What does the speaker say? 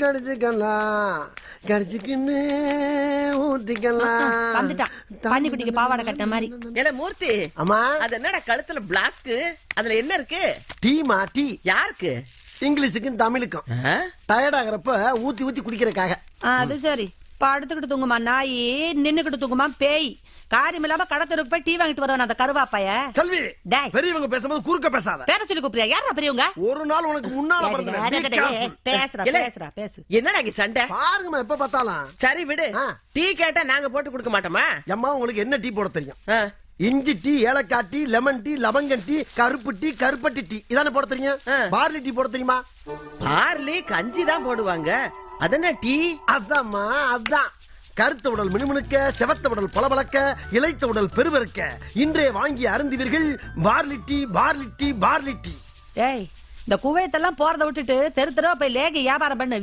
கடிச்சுக்கலாம் கடிச்சுக்கின்னு ஊத்திக்கலாம். வந்துட்டான் பன்னிக்குட்டிக்கு பாவாடை கட்ட மாதிரி. ஏல மூர்த்தி, அம்மா அது என்னடா கழுத்துல பிளாஸ்க்? அதுல என்ன இருக்கு? டீமா டீ. யாருக்கு? இங்கிலீஷுக்கும் தமிழுக்கும். டயர்ட் ஆகிறப்ப ஊத்தி ஊத்தி குடிக்கிறக்காக. அது சரி. படுத்துக்கிட்டு தூங்குமா நாயி, நின்னுக்கிட்டு தூங்குமா பேய். காரியம் இல்லாம கடத்தருக்கு போய் டீ வாங்கிட்டு வருவான் அந்த கருவாப்பைய. செல்வி, பெரியவங்க பேசும்போது குறுக்க பேசாத. பேர சொல்லி கூப்பிடுறியா? யாரா பெரியவங்க? ஒரு நாள் உனக்கு முன்னால பேசு. என்னடா சண்டை பாருங்கம்மா எப்ப பார்த்தாலும். சரி விடு, டீ கேட்டா நாங்க போட்டு கொடுக்க மாட்டோமா? அம்மா உங்களுக்கு என்ன டீ போட தெரியும்? இஞ்சி டீ, ஏலக்காய் டீ, லெமன் டீ, லவங்கம் டீ, கருப்பு டீ, கருப்பட்டி டீ, இதானே போட தெரியும்? பார்லி டீ போட தெரியுமா? பார்லி கஞ்சி தான் போடுவாங்க, அதென்ன டீ? அதாம்மா அதான். கருத்த உடல் மினுமினுக்க, செவத்த உடல் பளபளக்க, இளைத்த உடல் பெருவருக்க இன்றைய வாங்கி அருந்துவீர்கள் barley tea, barley tea, barley tea. ஏய், இந்த குவைத்தெல்லாம் போறத விட்டுட்டு தெரு தெருவா போய் லேக வியாபாரம் பண்ணு.